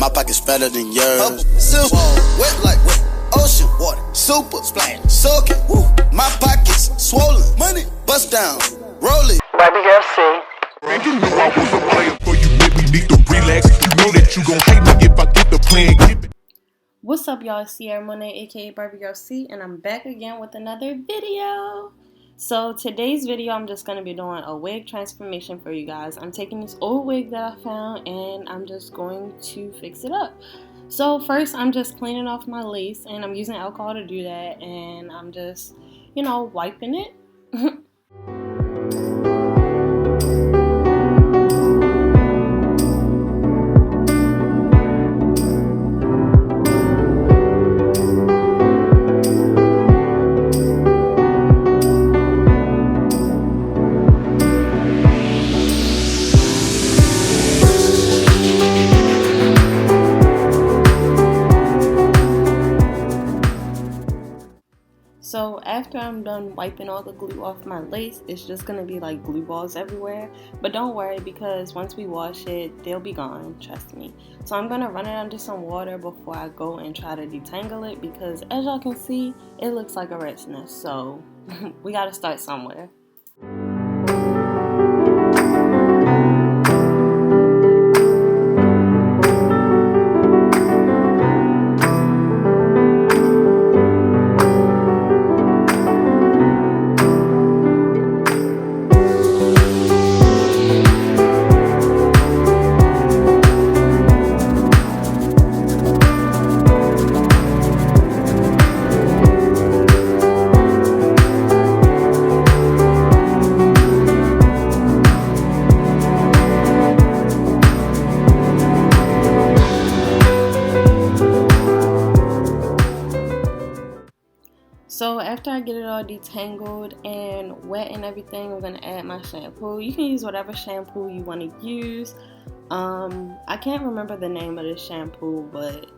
My pocket's fatter than yours. Silver, wet like wet. Ocean water, super splash, soaking. Woo. My pockets swollen, money bust down, roll it. Baby girl, see. Man, you know I wasn't playing for you, baby. Need to relax. You know that you gon' hate me if I get the plan. What's up, y'all? It's Sierra Monet, aka Barbie Girl C, and I'm back again with another video. So today's video, I'm just going to be doing a wig transformation for you guys. I'm taking this old wig that I found and I'm just going to fix it up. So first, I'm just cleaning off my lace, and I'm using alcohol to do that, and I'm just, wiping it. So after I'm done wiping all the glue off my lace, it's just going to be like glue balls everywhere. But don't worry, because once we wash it, they'll be gone, trust me. So I'm going to run it under some water before I go and try to detangle it, because as y'all can see, it looks like a rat's nest. So we got to start somewhere. So after I get it all detangled and wet and everything, I'm going to add my shampoo. You can use whatever shampoo you want to use. I can't remember the name of this shampoo, but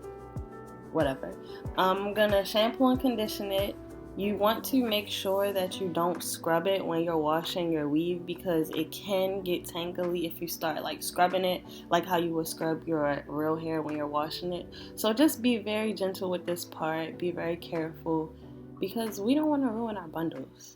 whatever. I'm going to shampoo and condition it. You want to make sure that you don't scrub it when you're washing your weave, because it can get tangly if you start like scrubbing it, like how you would scrub your real hair when you're washing it. So just be very gentle with this part. Be very careful, because we don't want to ruin our bundles.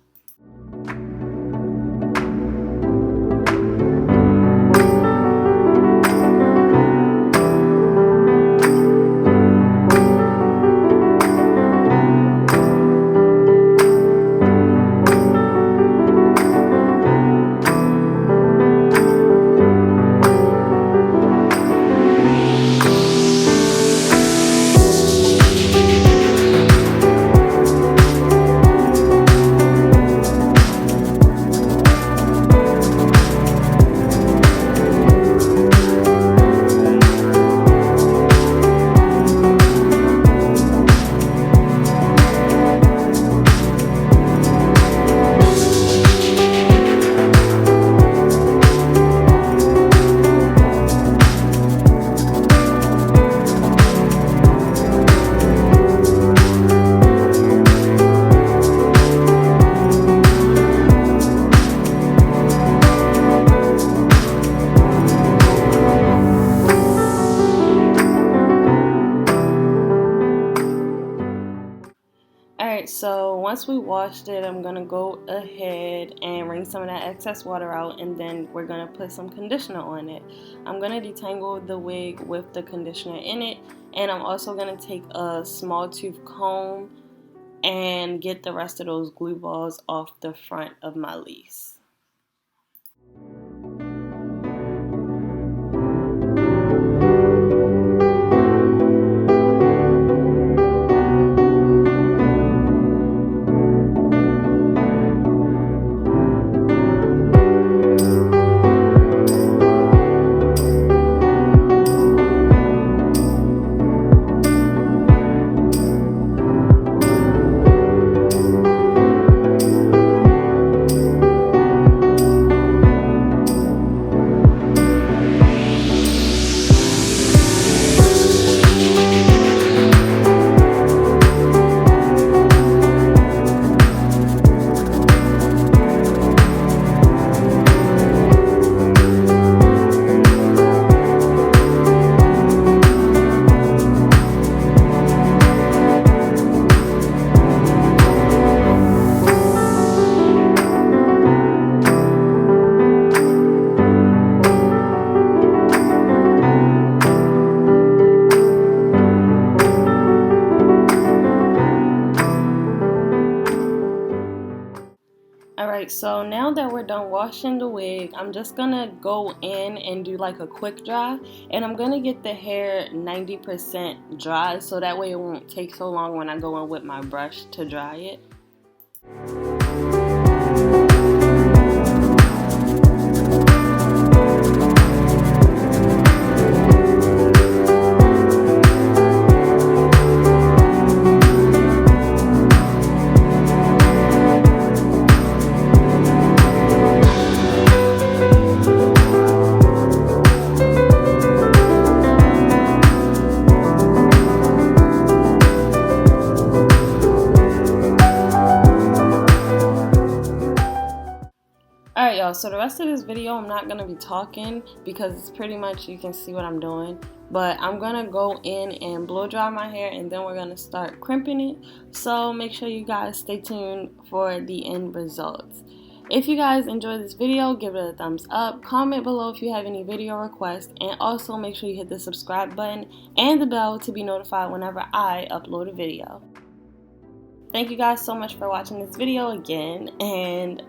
Alright, so once we washed it, I'm going to go ahead and wring some of that excess water out, and then we're going to put some conditioner on it. I'm going to detangle the wig with the conditioner in it, and I'm also going to take a small tooth comb and get the rest of those glue balls off the front of my lace. Alright, so now that we're done washing the wig, I'm just gonna go in and do like a quick dry, and I'm gonna get the hair 90% dry so that way it won't take so long when I go in with my brush to dry it. Alright y'all, so the rest of this video I'm not going to be talking because it's pretty much, you can see what I'm doing. But I'm going to go in and blow dry my hair and then we're going to start crimping it. So make sure you guys stay tuned for the end results. If you guys enjoyed this video, give it a thumbs up. Comment below if you have any video requests. And also make sure you hit the subscribe button and the bell to be notified whenever I upload a video. Thank you guys so much for watching this video again. And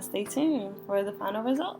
stay tuned for the final result.